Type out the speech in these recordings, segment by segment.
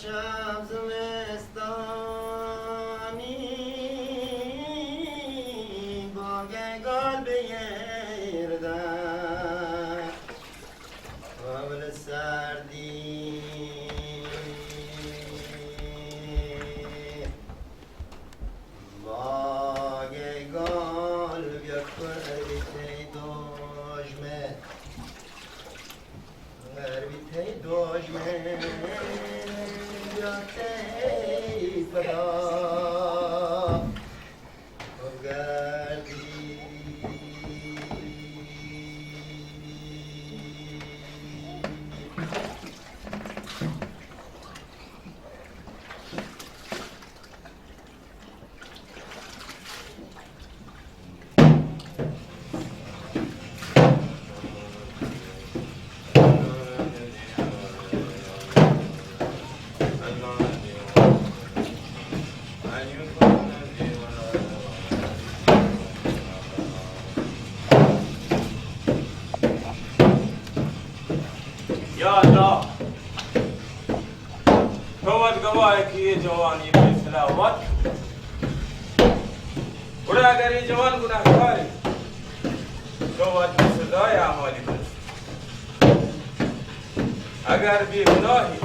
شب زمستانی با گل بیردن قبل سردی با گل بیاکوری دوشمه غربی دوشمه بیاکی فدا یا الله تو گواهی که یه جوانی به سلاوت برای اگر این جوان گناهکاری تو باید به سزای اعمالی برسی اگر بیگناهی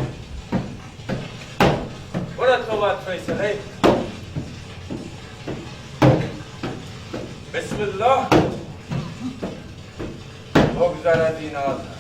برای تو باید فیصله بسم الله بگذر از این آتش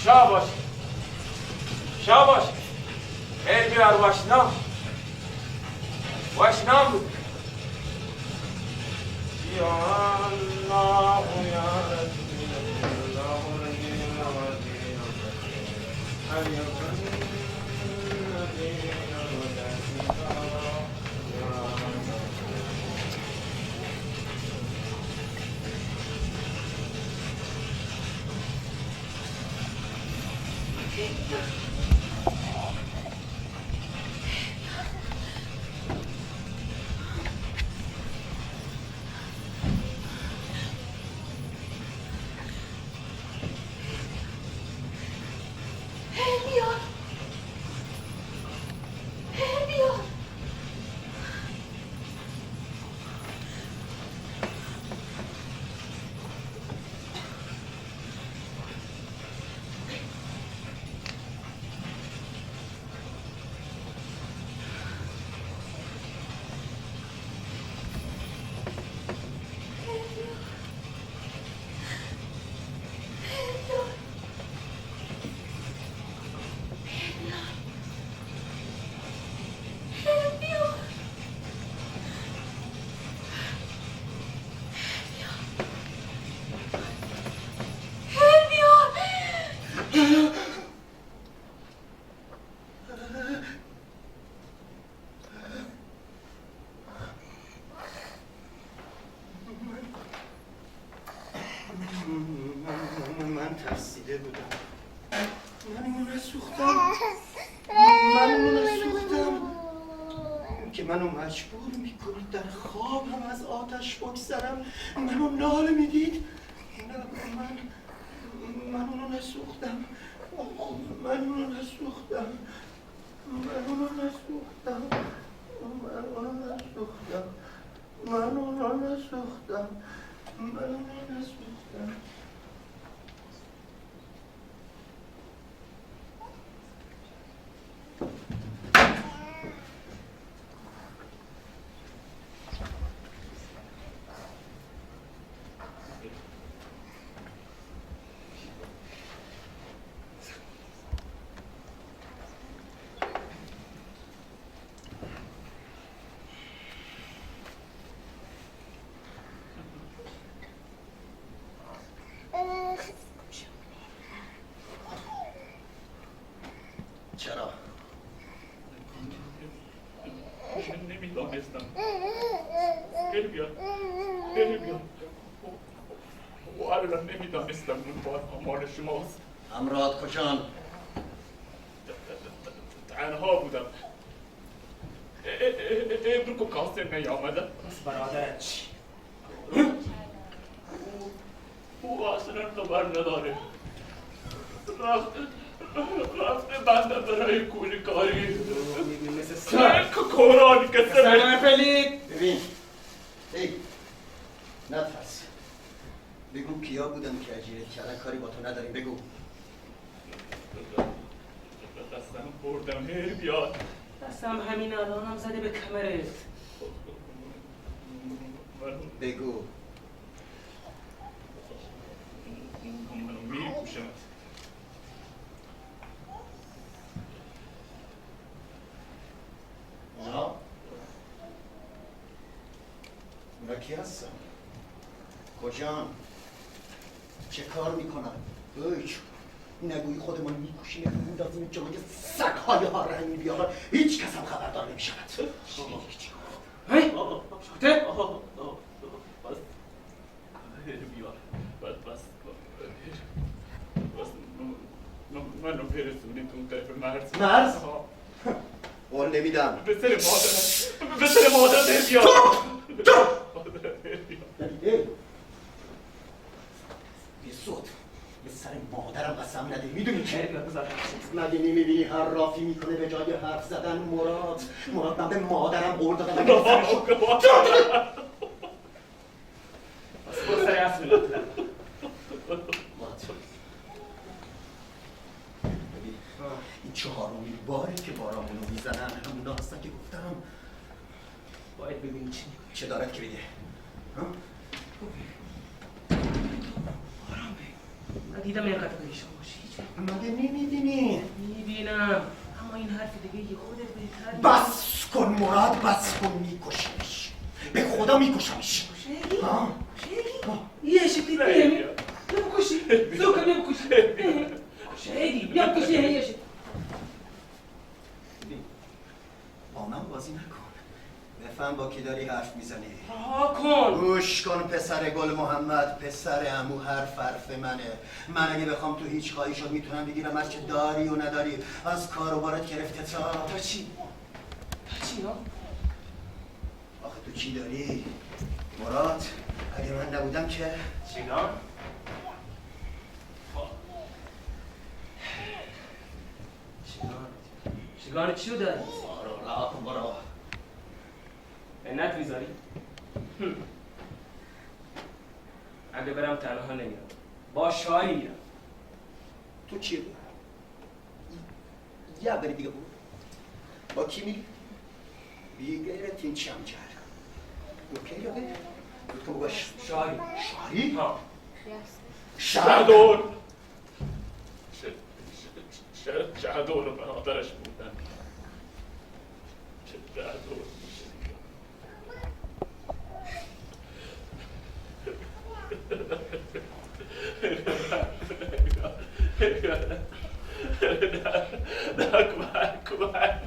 شاباش شاباش ای بیار واشنام واشنام بود یا الله یا رسول الله من ترسیده بودم من اونو سوختم که منو مجبور میکنید در خوابم از آتش بگذرم منو ناله میدید نه من اونو نسوختم من اونو نسوختم من اونو نسوختم خیلی بیا خیلی بیا و الان نمیدانستم اون بار آمال شماست. امراد کجان؟ تنها بودم. ابروک و کاسم نیامده. بس برادرت چی؟ او اصلا خبر نداره. رفته بنده برای کولی کاری. میبین مثل سر کورانی که سلام پلید. ببین ای نترس بگو کیا بودن که اجیرت کردن، کاری با تو نداریم، بگو. دستم بردم هی بیاد. دستم همین الانم زده به کمرت. بگو. منو میکشمت. اونا کی هستن؟ کجان؟ چه کار میکنن؟ نگویی خودمان میکشیم میندازیم جلوی سگهای ها رنگ بیارن، هیچ کس هم خبردار نمیشود. هی شکته؟ بس بیار بس منو برسونید اون طرف مرز. مرز؟ قول نمیدم. به سر مادر بیار. بی صوت به سر مادرم قسم نده، میدونی که بذار مگه نمیبینی هر رافی میکنه به جای حرف زدن؟ مراد من به مادرم قول دادم بس برو سر اصل لطفا. این چهارمین باره که بارامونو میزنن، همونا هستن که گفتم باید ببینی چی میکنی. چه دارد که بگه؟ من دیدم اینقدر پریشان باشی. مگه نمیبینی؟ میبینم اما این حرف دیگه یه خودت بهتر. بس کن مراد، بس کن، میکشمش، به خدا میکشمش. شیگی؟ ها؟ شیگی؟ یه شکلی بیمی؟ بیا بکشی؟ زوکا بیا بکشی؟ شیگی بیا بکشی یه شکلی. با من بازی نکن، بفهم با کی داری حرف میزنی. رها کن. گوش کن پسر گل محمد، پسر عمو، حرف منه. من اگه بخوام تو هیچ خواهی شد میتونم بگیرم هر چه داری و نداری، از کار و بارت گرفته تا چی؟ ها؟ آخه تو چی داری؟ مراد اگه من نبودم که چیگار؟ چیگار چیو داری؟ برو راه کن، برو. منت میذاری؟ اگه برم تنها نمیرم، با شاهی میرم. تو چی داری؟ یه بری دیگه بود. با کی میری؟ بیگیرت این چم کرد. اوکی یا نه؟ تو باش شاهی. شاری؟ ها. شهدور شهدور برادرش بودن. شهدور کمک.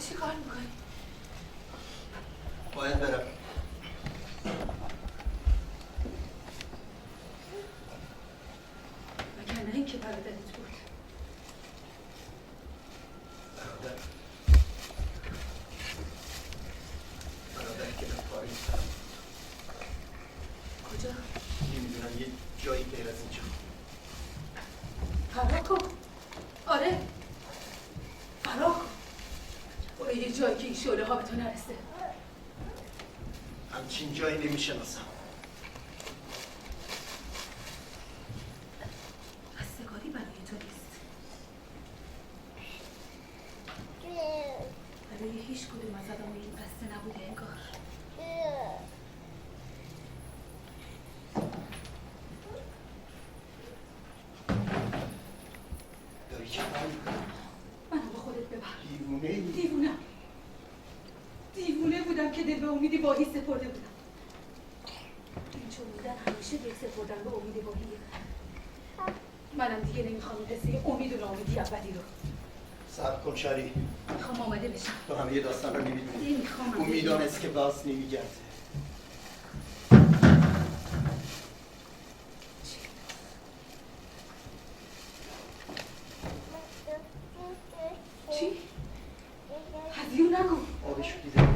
چی کار میکنی؟ باید برم. مگر نه اینکه برادرت بود. برادر که در پاریس کجا؟ نمیدونم یه جایی غیر از اینجا. فرار کن. آره فرار کن. برو یه جایی که این شعله ها به تو نرسه. همچین جایی نمیشناسم. رستگاری برای تو نیست. برای هیچ کدوم از آدم این بسته نبوده انگار. داری چه کار میکنی؟ منو با خودت ببر. دیوونه ای؟ دیوونه بودم که دل به امیدی واهی سپرده بودم. این چون بودن همیشه دل سپردن به امید واهیه. منم دیگه نمیخوام این قصه امید و ناامیدی اولی رو. صبر کن شری. میخوام آماده بشم. تو همه داستان رو نمیدونی. نمیخوام. او میدانست که باز نمیگرده. چی؟ هزیو نگو. آبشو دیده.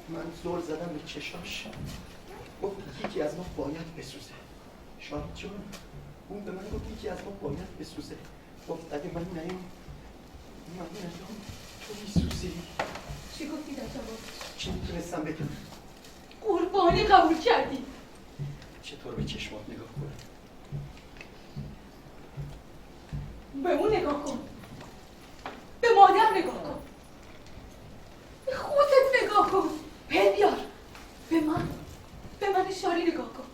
من زور زدم به چشاش. گفت یکی از ما باید بسوزه. شاهد جان اون به من گفت یکی از ما باید بسوزه. گفت اگه من نیام تو میسوزی. چی گفتی در جواب؟ چی میتونستم بگم؟ قربانی قبول کردی. چطور به چشمات نگاه کنم؟ به اون نگاه کن. به مادر نگاه کن. به خودت نگاه کن. پل بیار. به من اشاری نگاه کن.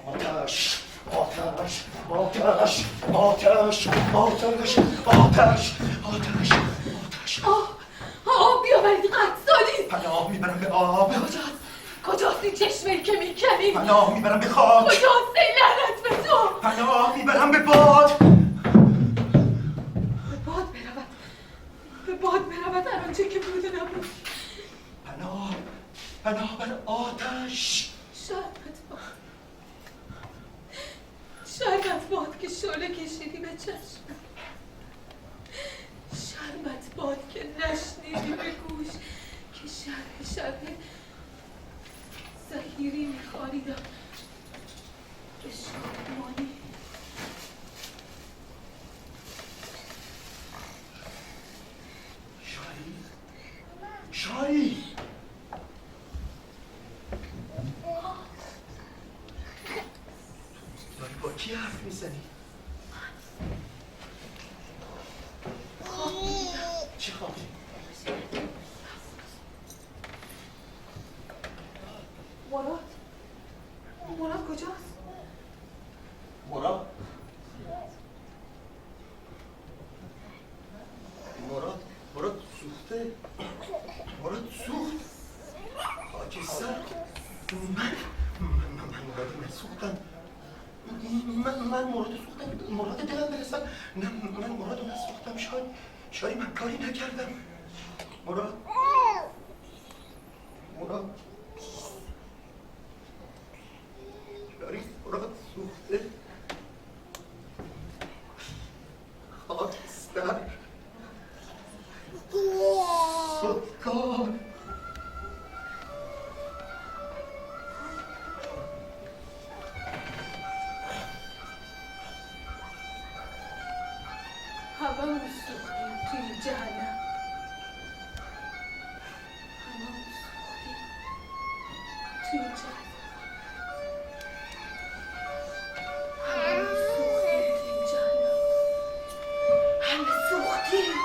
آتش آب بیاورید قد سالیست. پناه میبرم به آب. کجاست این چشمه‌ای که میکنی؟ پناه میبرم به خاک. کجاست ای لعنت به تو؟ پناه میبرم به باد. به باد برود هر آنچه که بوده نبود. پناه بر آتش. شرمت باد که شعله کشیدی به چشم. شرمت باد که نشنیدی به گوش که شرح زهیری میخوانیدم به شادمانی. شاری داری با کی حرف میزنی؟ چی خوابی؟ مراد کجاست؟ مراد سوخته. مراد سوخت. خاکستر. من مراد نسوختم. من مراد سوختم. مراد دلم برسم. نه من مراد نسوختم. شاری من کاری نکردم. مراد شاری مراد سوخته. خاکستر. سکان. هممون سوختیم توی جهنم. هممون سوختیم توی جهنم. همه سوختیم.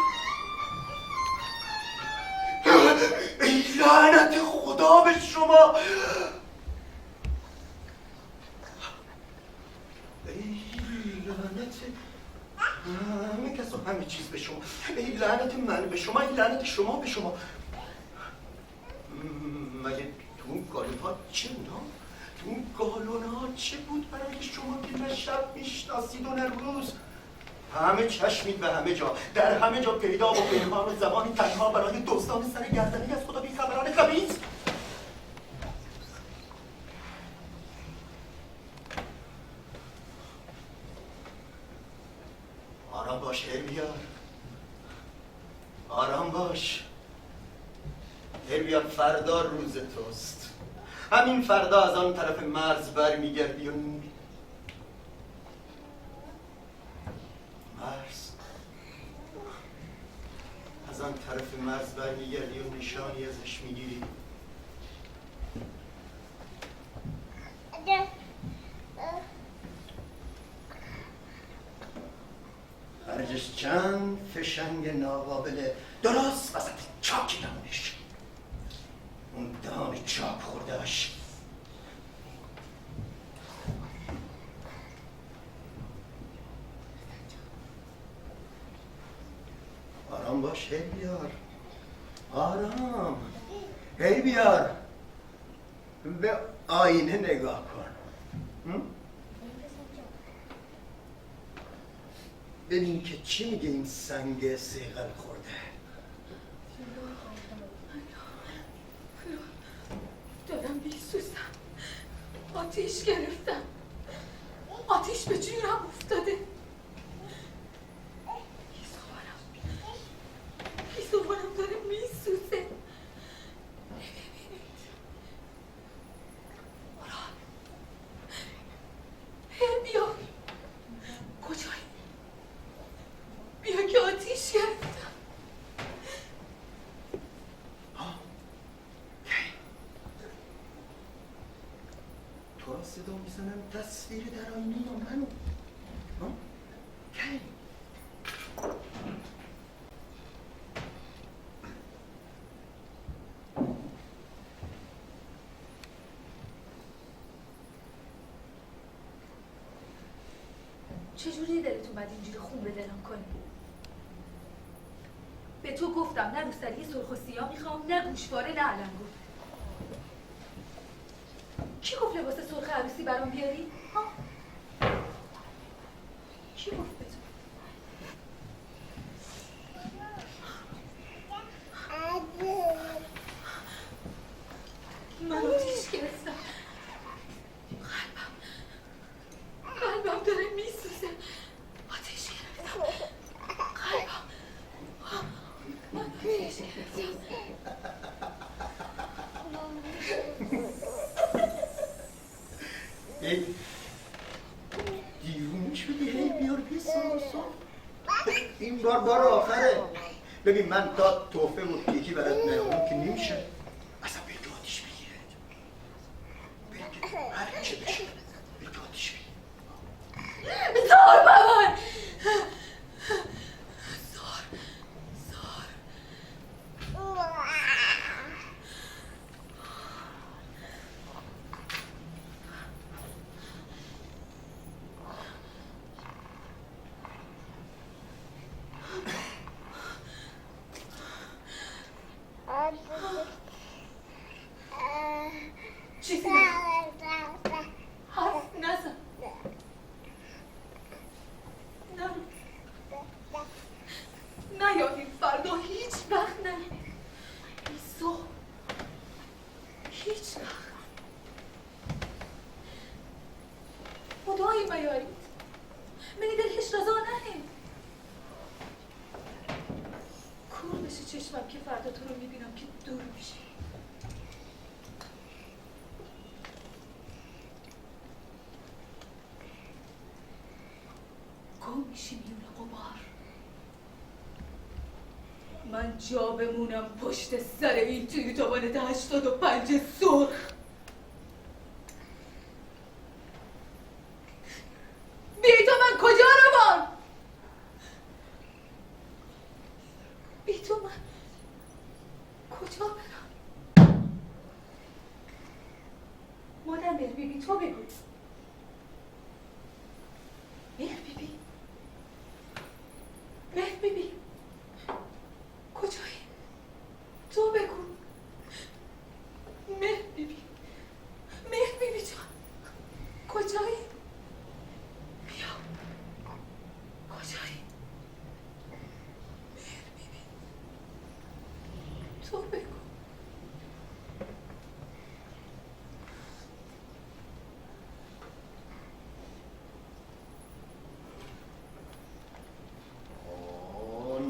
ای لعنت خدا به شما. ای لعنت همه کس و همه چیز به شما، ای لعنت من به شما، ای لعنت شما به شما. مگه تو اون گالون‌ها چه بود ها؟ تو اون گالون‌ها چه بود برای شما که نه شب میشناسید و نه روز؟ همه چشمید به همه جا، در همه جا پیدا و پنهان و زبانی تنها برای دزدان سر گردنی از خدا بیخبران خبیث. آرام باش هربیار، آرام باش هربیار، فردا روز توست. همین فردا از آن طرف مرز برمیگردی و از آن طرف مرز برمیگردی و نشانی ازش میگیری. خرجش چند فشنگ ناقابل درست وسط چاک دامش، اون دام چاک خوردهش. آرام باش هربیار، آرام هربیار، به آینه نگاه کن، ببین که چی میگه این سنگ صیقل خورده. دارم بیسوزم، آتیش گرفتم، آتیش به جورم افتاده. زبانم داره میسوزه. ببینید مراد، هربیار کجایی؟ بیا که آتیش گرفتم. تو را صدا میزنم تصویر در آینه یا منو؟ کی؟ چجوری دلت اومد اینجوری خون به دلم کنی؟ به تو گفتم نه روسری سرخ و سیاه میخوام، نه گوشواره، نه علنگو. کی گفت لباس سرخ عروسی برام بیاری؟ ها؟ کی گفت به تو؟ من آتیش گرفتم. قلبم داره میسوزه. آتیش گرفتم. قلبم آتیش گرفتم. دیوونه شدی هربیار، بیا سارسا، این بار آخره. ببین من تا توفه و یکی برات میارم که نمیشه. اصلا بگه آتیش بگیره، بگه هر چه بشه بگه آتیش بگیره. زار بابا، زار چیزی حرف نزن. نیاییم فردا، هیچ وقت نیاییم. ایسو هیچ وقت خدایی میارید منی دلش رضا نهیم. کور بشه چشمم که فردا تو رو میبینم که دور میشه. گم میشی میون غبار. من جا بمونم پشت سر این توی تابان 85 سرخ. بی تو من کجا روم؟ بی تو من کجا برم؟ مادر مهر بیبی تو بگو. مهر بیبی، مهر بیبی تو بگو.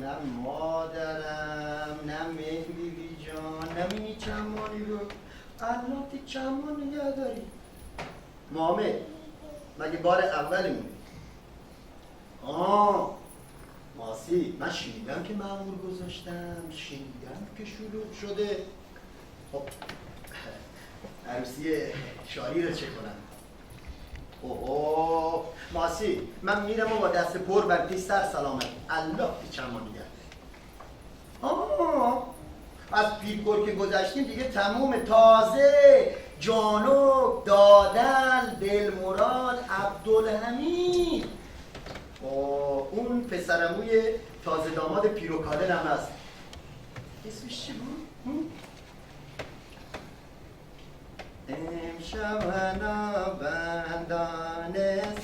نه مادرم، نه مهدی جان، نه مینی چمانی رو الان چمان نگه داری. محمد مگه بار اولمونه؟ ماسی، من شنیدم که مأمور گذاشتم، شنیدم که شروع شده. خب عروسی شاری رو چه کنم؟ اوه ماسی، من میرم و با دست پر بر پیش سر سلامت الله چمانی گرد. از پیرکور که گذشتیم دیگه تموم. تازه جانوک، دادل، دلمراد، عبدالحمید، اون پسرموی تازه داماد پیروکادن هم هست. اسمش چی بود؟ امشب بندان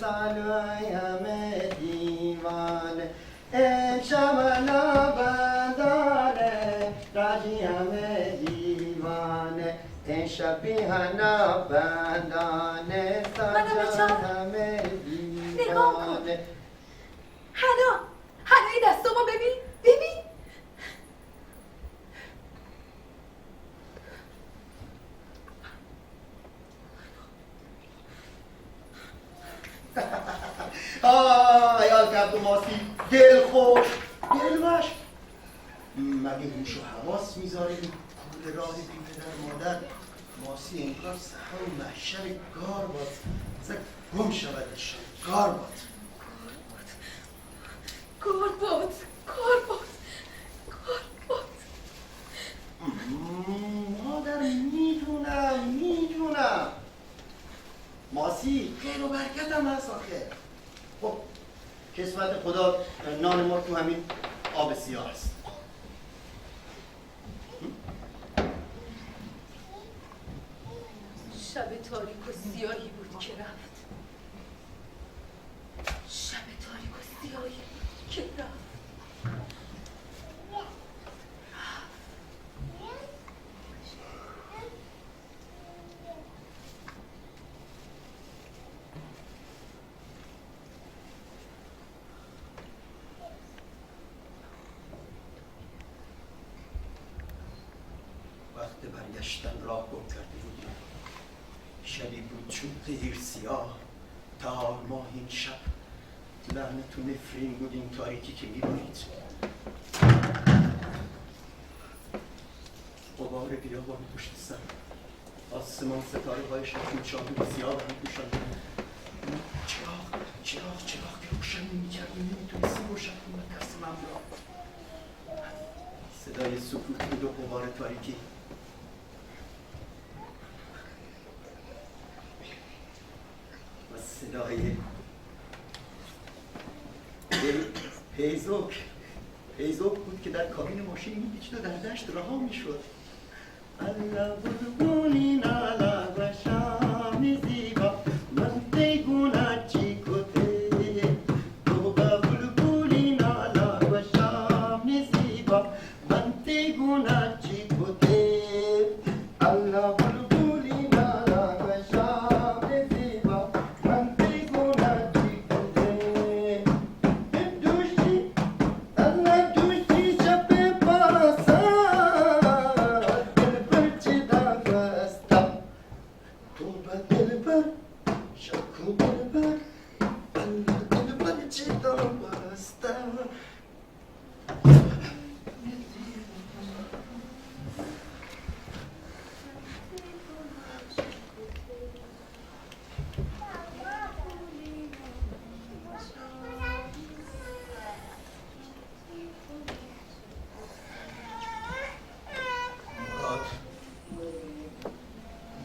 سالوی همه دیوانه، امشب بندان راجی همه دیوانه، امشب بیهنا بندان سالوی همه دیوانه. حنا این دستامو ببین. یاد کرد و ماسی دلخوش دلوش. مگه هوش و حواس میذاره این کول راه بی پدر مادر؟ ماسی انگار سحر و محشر گار باد، اصلا گم شودش گار باد. مادر میدونم ماسی خیر و برکت هم هست آخه. خب کسمت خدا نان ما تو همین آب سیاه هست. شب تاریک و سیاهی بود که رفت. وقت برگشتن راه گم کرده بودیم. شبی بود چون قیر سیاه، تار ماه این شب لعنت و نفرین بود این تاریکی که میبارید. غبار بیابان پشت سر، آسمان ستاره های شکل چادر سیاه هم پوشانده. چراغ که روشن میکردیم نمیتونستیم روشن کنیم قسمم را. صدای سکوت بود و غبار تاریکی. و صدای پیزوک بود که در کابین ماشین میپیچید و در دشت رها میشد. الله بلبولین علا و شام زیبا من دیگونا چی کته، تو با بلبولین علا و شام زیبا من دیگونا چی کته، الله بلبولین علا و شام زیبا من دیگونا چی کته. دوشی الله دوشی شب پاسا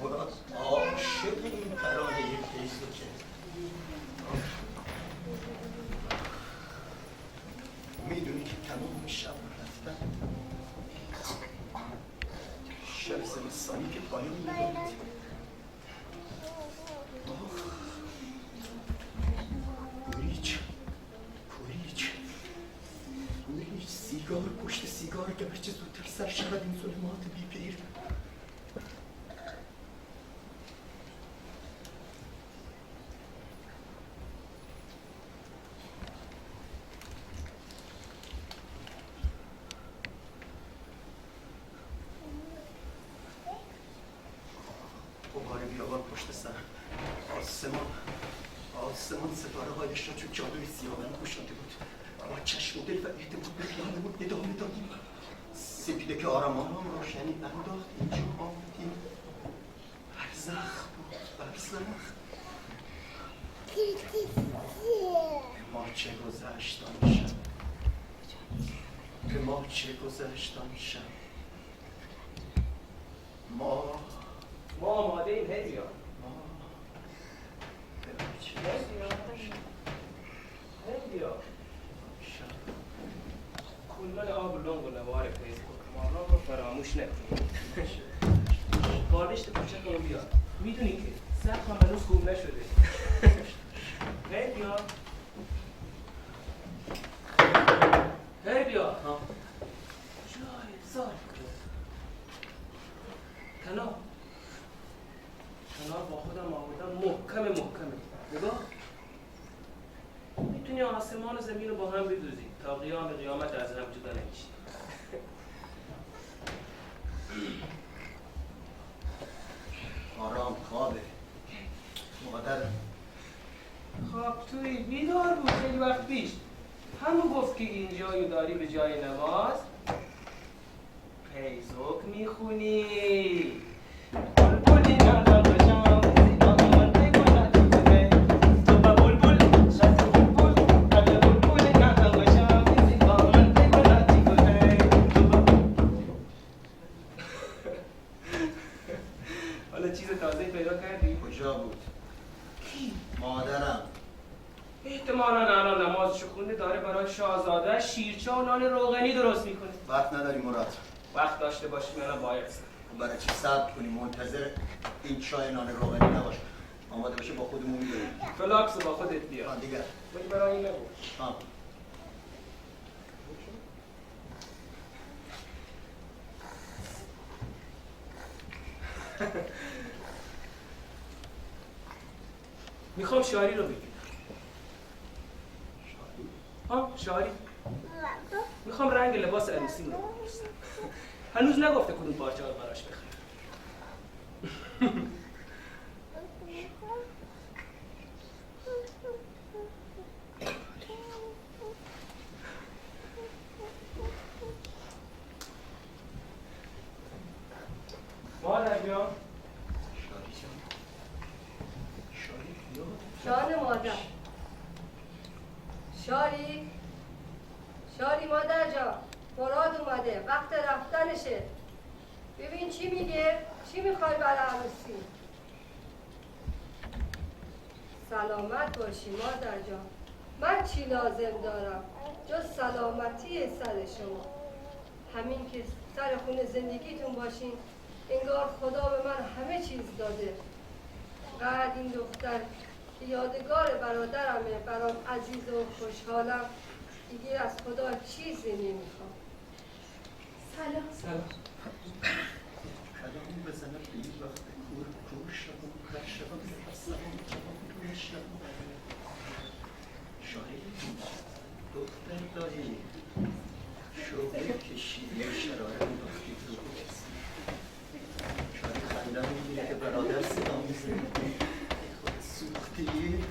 مراد عاشق این ترانه فیسبوکه. میدونی که تمام شب رفتن، شب زمستانی که پایان می‌برد. کوریچ سیگار پشت سیگار که چه زودتر سر شود این ظلمات بی پیر. غبار بیابان پشت سر آسمان ستاره هایش را چون جادوی سیاه‌بینی پوشانده بود. ما چشم و دل و اعتماد به خیالمون ادامه دادیم. سپیده که آرام روشنی انداخت اینجا آمدیم. برزخ بود، برزخ. ما چه گذشت آن شب، به ما چه گذشت آن شب. ما آماده ایم هدیه. هدیه کلان آب لنگ و نوار فیسبوک ما رو فراموش نکنیم. بالشت کوچکمو بیار. میدونی که سقفم هنوز خوب نشده. هدیه جای سال کنار با خودم آوردم محکمه. نگاه میتونی آسمان و زمین رو با هم بدوزی تا قیامت از هم جدا نمیشی. آرام خوابه مادرم. خواب توی بیدار بود خیلی وقت پیش. همون گفت که اینجایو داری به جای نماز پیزوک میخونی. بلبلی نادان بشم زیبان بگونا تو بده تو با بلبل شد بلبل اگه بلبل نادان بشم زیبان بگونا تو بده حالا چیز تازه پیدا کردی؟ کجا بود؟ کی؟ مادرم. احتمالاً الان نمازشو خونده داره برای شاهزاده شیرچه و نان روغنی درست میکنه. وقت نداری مراد. وقت داشته باشیم الان باید برای چی صبر کنی؟ منتظر این چای نان روغنی نباش. آماده باشه با خودمون میبریم. فلاکس با خودت بیار. دیگر ولی برای این نبود. میخوام شعری رو بگیم. شعری؟ میخوام رنگ لباس عروسی رو بپرسم. هنوز نگفته کدوم پارچه رو براش بخرم. مادر بیام. جان مادر. شاری مادر جان، مراد اومده، وقت رفتنشه. ببین چی میگه؟ چی میخوای برای عروسی؟ سلامت باشی مادر جان. من چی لازم دارم جز سلامتی سر شما؟ همین که سر خونه زندگیتون باشین انگار خدا به من همه چیز داده. قد این دختر که یادگار برادرمه، برام عزیز و خوشحالم، دیگه از خدا چیزی نمیخوام. سلام. کلام بزنه به این وقت کور شدم خرشدم سلام جوان شدم. شاهد دختر داری شوقه کشیده شراره انداختی تو کسی. شاید خندم میگیره که برادر صدا میزنه. خود سوختی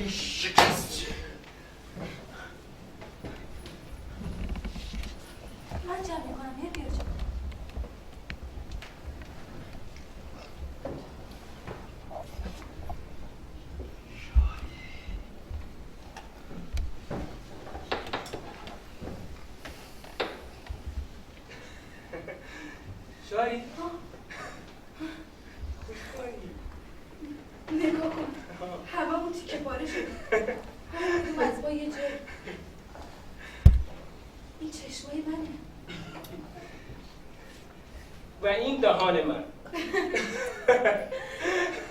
شکست. من جمع میکنم هدیه جان. شاری؟ نگاه کن هوا تیکه پاره شده. هر کدوم از ما یه جای. این چشمای منه و این دهان من.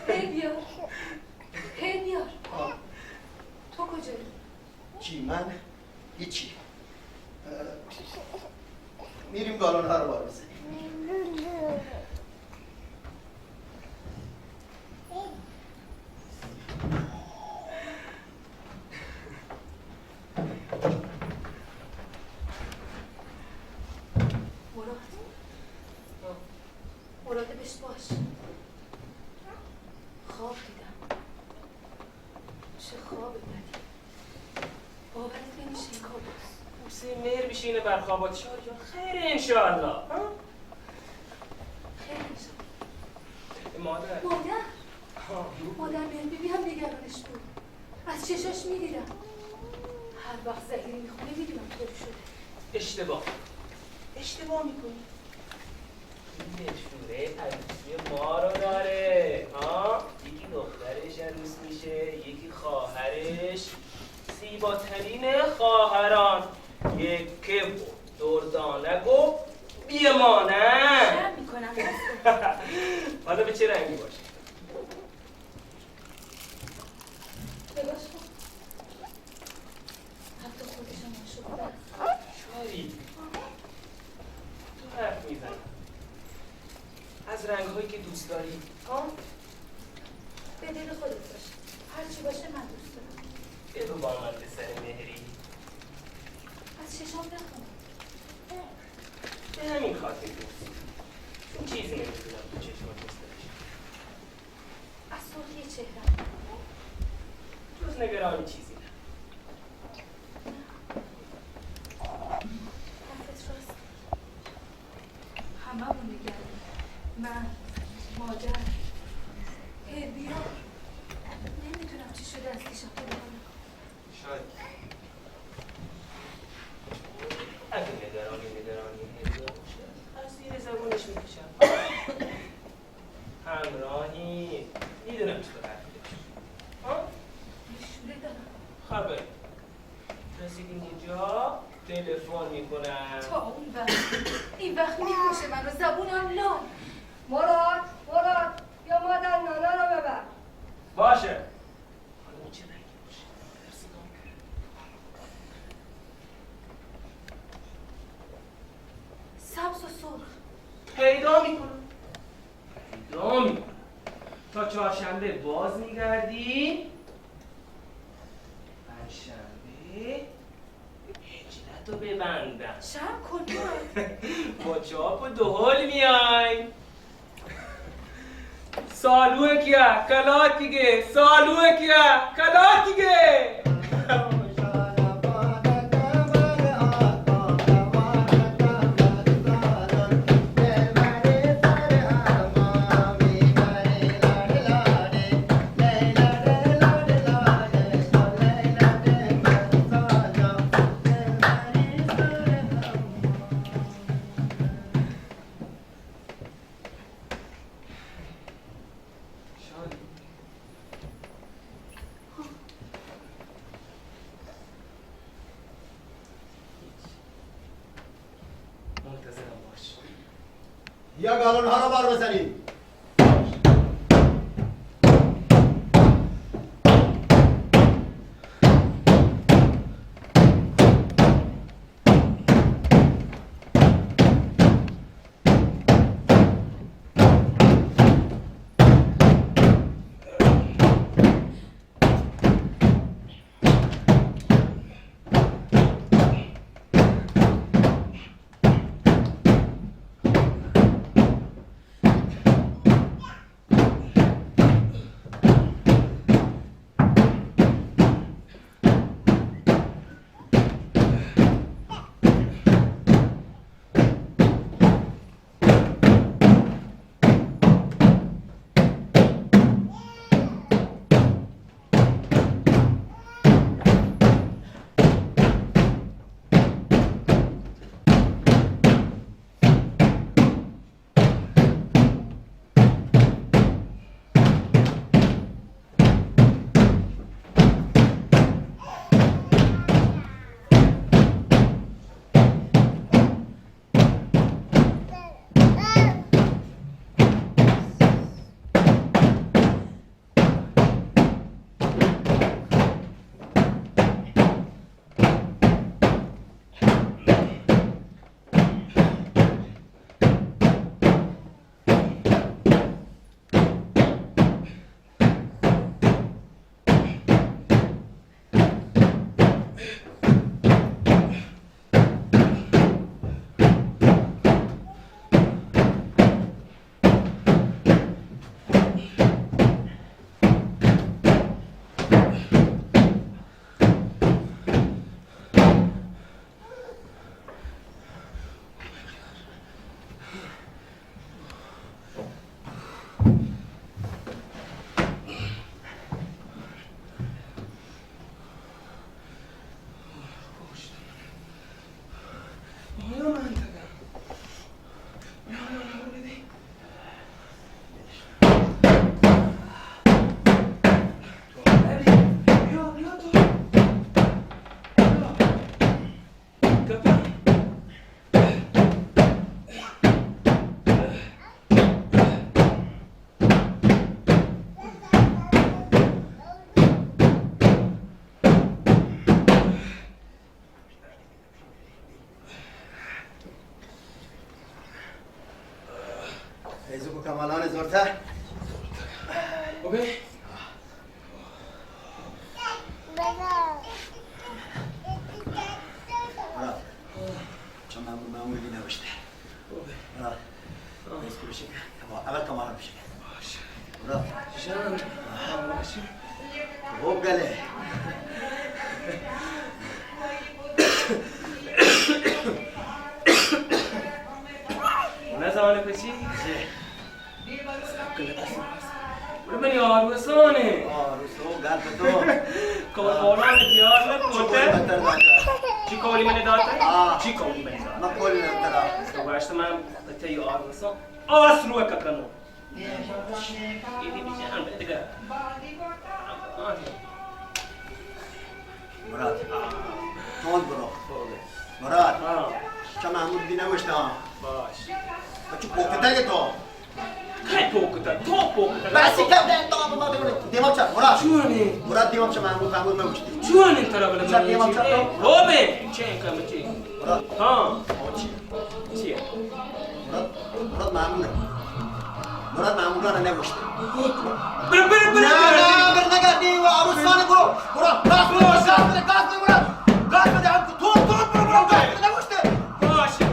هی بیار تو کجایی؟ چی من؟ هیچی میریم گالون ها رو بار بزنیم. مراد بش باش. خواب دیدم. چه خواب بدی. باورت نمیشه این کابوس. بوسه مهر بشینه بر خوابات شاریا. خیر انشاءالله. خیلی میشه. مادر. مادر بهم بیبی هم نگرانش بود. از چشاش میدیدم. هر وقت زهیری میخونه میدونم طور شده. اشتباه میکنی. این نشوره عروسی ما رو داره. یکی دخترش عروس میشه، یکی خواهرش. زیباترین خواهران. یکی و دردانک و بیمانه. شرم میکنم حالا به چه رنگی باشه؟ نگاش کن. حتی خودشم نشده است. شاری تو حرف میزنی از رنگ‌هایی که دوست داری. به دل خودت باشه. هرچی باشه من دوست دارم. بگو با من به سر مهری. از چشام نخون. به همین خاطر دوست چون چیزی نمیتونم تو چشمات بسترش از سرخی چهرم. جز نگرانی چیزی نه. حرفت راست. هممون نگرانیم. من، مادر، هربیا. نمیدونم چی شده از دیشب تا حالا. شاید اگه نگرانی هربیا باشه از زیر زبونش میکشم. همراهی میدونم چطور حرف بزنم. یه شوره دارم. خبر رسیدیم اینجا تلفن میکنم. تا اون وقت این وقت میکشه من رو زبونم لال. مراد یا مادر نانا رو ببر. باشه. حالا اون چه رنگی باشه؟ ترسیدم. سبز و سرخ. پیدا میکنم تا چهارشنبه باز میگردی. پنجشنبه هجلتو ببندم. شرم کن مراد. با چاپ و دهل میای. سالوه کیا کلات دیگه. منتظرم باش. یا گالون ها رو بار بزنیم. ایزو کمالان زورتر اوکی مراد چون معمولی نوشته مراد اسکو بشه اول کمالا بشه مراد جان خوب گله نه زمان پچی من یار وسانه روسو گل تو کمالان بیار چوکولی نکوته بهتر داده چی کولی من داده آه. چی کولی من داده ما کلی بهتر داده تو باش تمام تا یار وسان آس رو ککنو یعنی بیشتر دیگه مراد تند برو مراد چه محمود دی نوشته باش بچه پوکته تو کی پوکتا تو پوکتا بسی که تو ما دیمام چه مراد چونی مراد دیمام چه محمود نوشته چونی ترا بله چه دیمام چه تو روبه چه کم چی مراد ها چی چی مراد مراد محمود را نوشته بر نه برنگردی و عروسان برو گاز بده گاز بده هم تو برو گاز بده نوشته باشه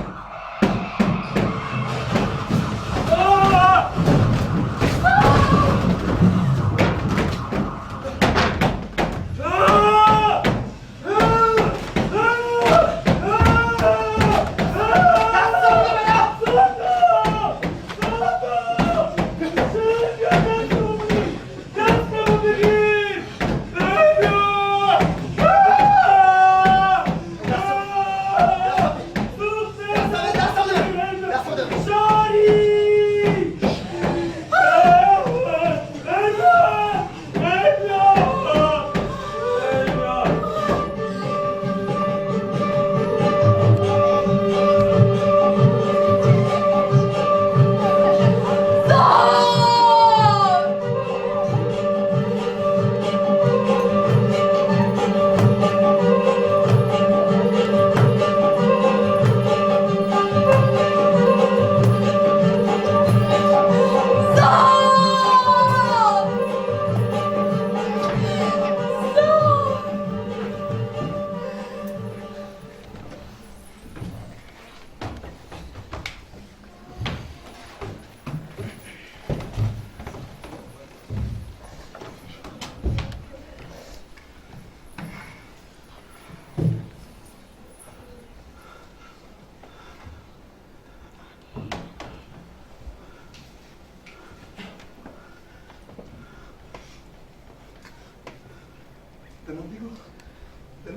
به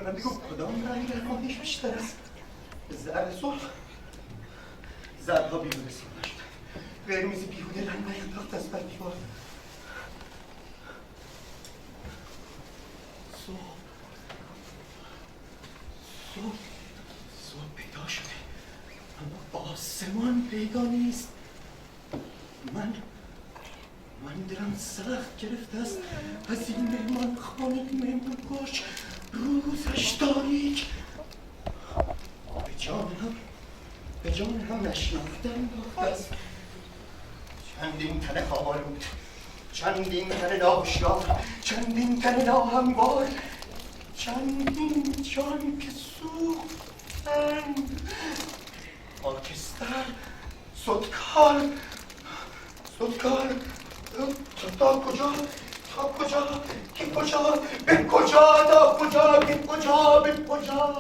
من بگو کدام رنگ رحمانیش بیشتر است زرد صلح زردها بیهوده سیاه نشده قرمز بیهوده رنگ نینداخت از بر دیوار صبح پیدا شده اما آسمان پیدا نیست من دلم سخت گرفته است از این مهمان خانه مهمون باش روزش تاریک به جان هم نشناختن داخت است چندین تن خوابالود چندین تن ناشیار چندین تن ناهموار چندین جان که سوختند خاکستر سدکال تا کجا کی کجا به کجا تا کجا کی کجا به کجا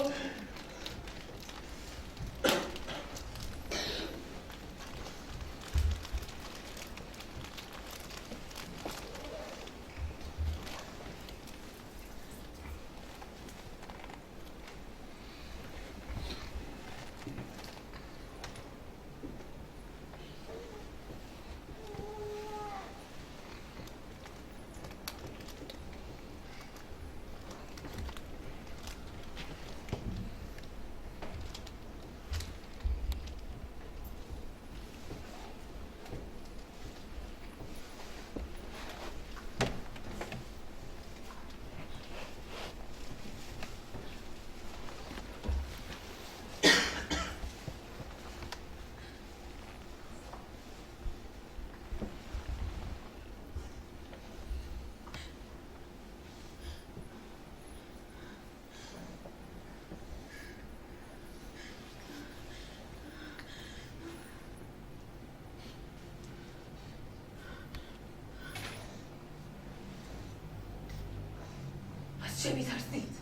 از چه میترسید؟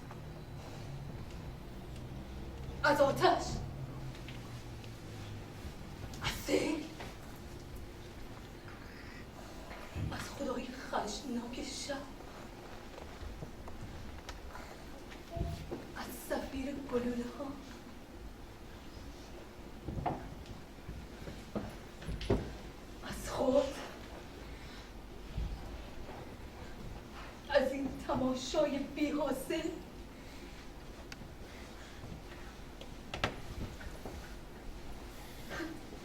از آتش؟ از سیل؟ از خدای خشمناک شب؟ از صفیر گلوله ها؟ از خود؟ از این تماشای بی حاصل؟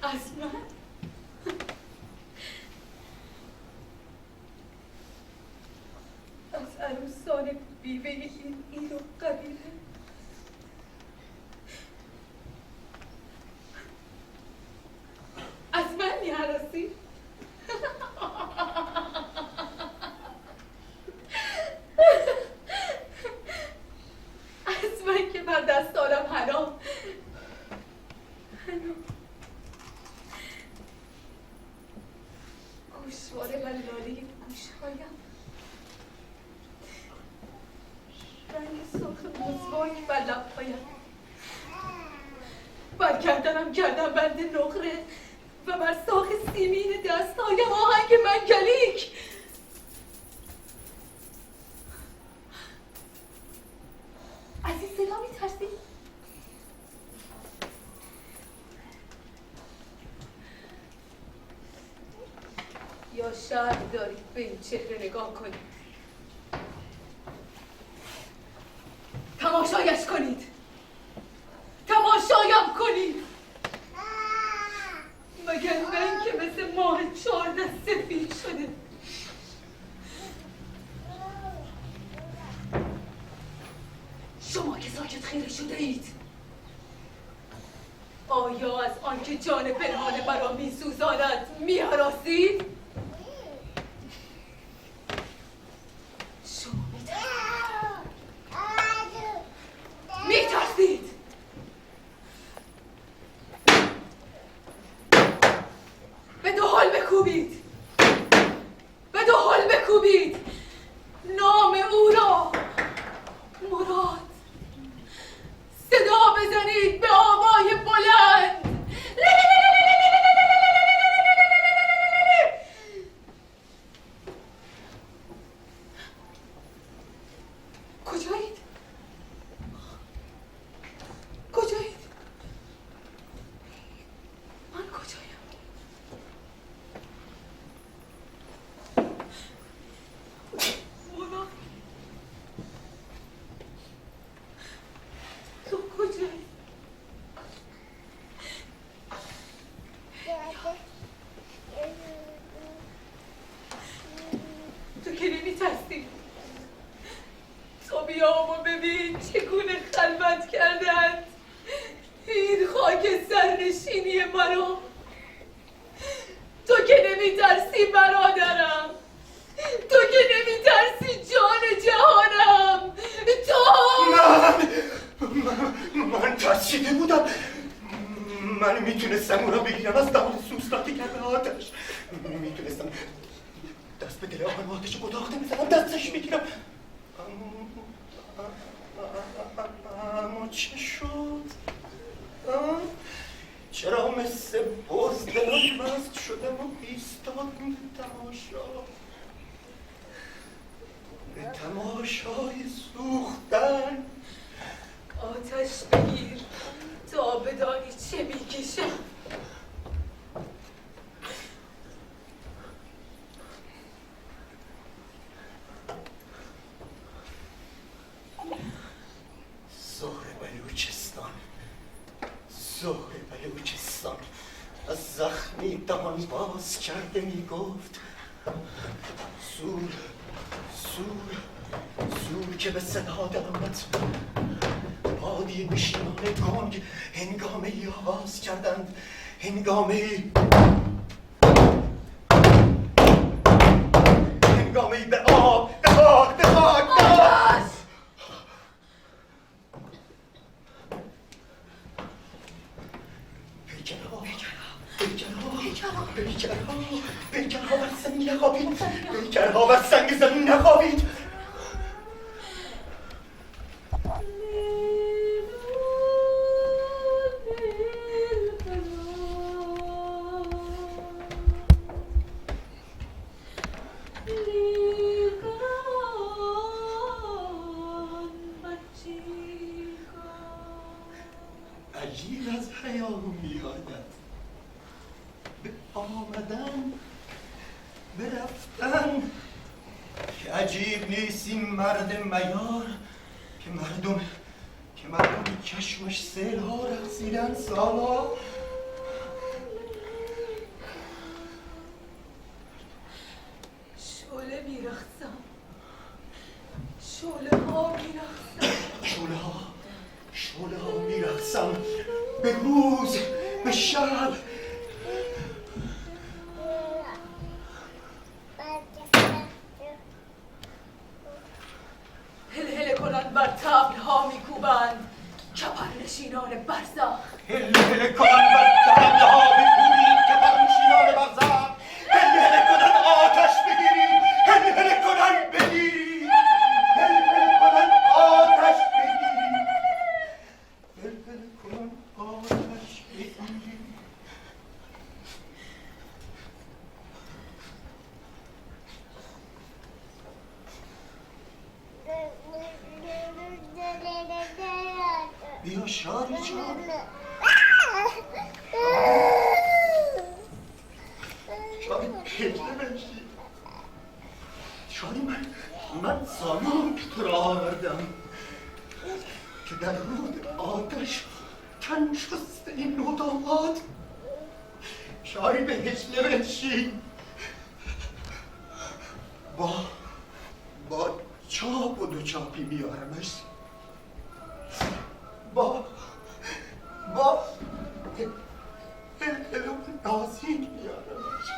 از من؟ از عروسان بیوه این ایل و قبیله؟ از من می‌هراسی؟ از من که بر دست آرم حرام گوشواره بر لاله گوشهایم، رنگ سرخ مسواک بر لبهایم، بر گردنم گردن بند نقره و بر ساق سیمین دستهایم آهنگ منگلیک. از این صدا می‌ترسی؟ یا شرم دارید به این چهره نگاه کنید؟ تماشایش کنید، تماشایم کنید، مگر من که مثل ماه 14 سفید شده. شما که ساکت خیره شده اید، آیا از آنکه جان پنهان برا میسوزاند می‌هراسید؟ شما می‌ترسید. به دهل بکوبید، به دهل بکوبید نام او را. مراد، صدا بزنید به آوای بلند. کجایید؟ کجایید؟ من کجایم؟ مراد، تو کجایی؟ تو که نمی‌ترسی؟ تو بیا و ببین چگونه خلوت کردند این خاک سرنشینی مرا. تو که نمی‌ترسی برادرم، تو که نمی‌ترسی جان جهانم. من ترسیده بودم. من میتونستم او را بگیرم از دهان سوزناک گرم آتش. میتونستم دست به دل آن آتش گداخته میزنم، دستش میگیرم. اما چه شد؟ چرا مثل بزدلان مست شدم و ایستادم به تماشا، به تماشای سوختن؟ آتش بگیر تا بدانی چه میکشم. زهر بلوچستان، زهر بلوچستان از زخمی دهان باز کرده میگفت سور، سور، سور که به صدا درآمد. بادی نشینان گنگ هنگامه ای آغاز کردند، هنگامه ای به آب، به خاک، به خاک، به خاک. پیکرها بر سنگ نخوابید، پیکرها بر سنگ زمین نخوابید. پیام میآید به آمدن به رفتن که عجیب نیست این مرد میار که مردم چشمش سیل‌ها رقصیدن سالا شعله میرقصم شعله ها میرقصم شعله ها میرقصم به روز به شب هل کنند بر طبل ها میکوبند کپرنشینان برزخ هل کنن بر طبل ها میکوبید کپرنشینان برزخ هل کنن آتش بگیرید هل کنن بگیرید هل کنن آتش بگیرید هل کنن آتش بگیرید بیا شاری جان شاری هجله بنشی شاری من سالم که تو را آوردم که در رود آتش تن شسته این نوداماد شاری به هجله بنشی با چاپ و دو چاپی میارمش با هلو نازین میارمش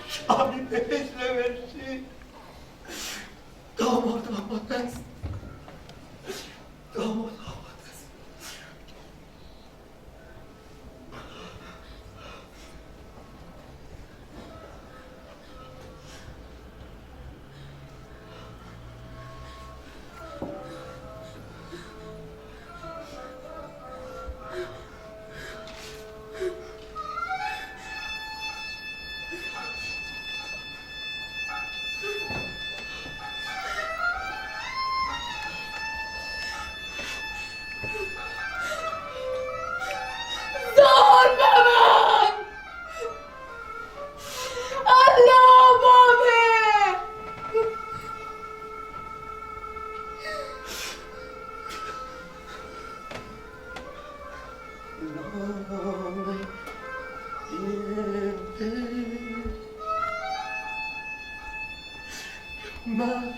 شاری به هجله بنشی داماد آماده است من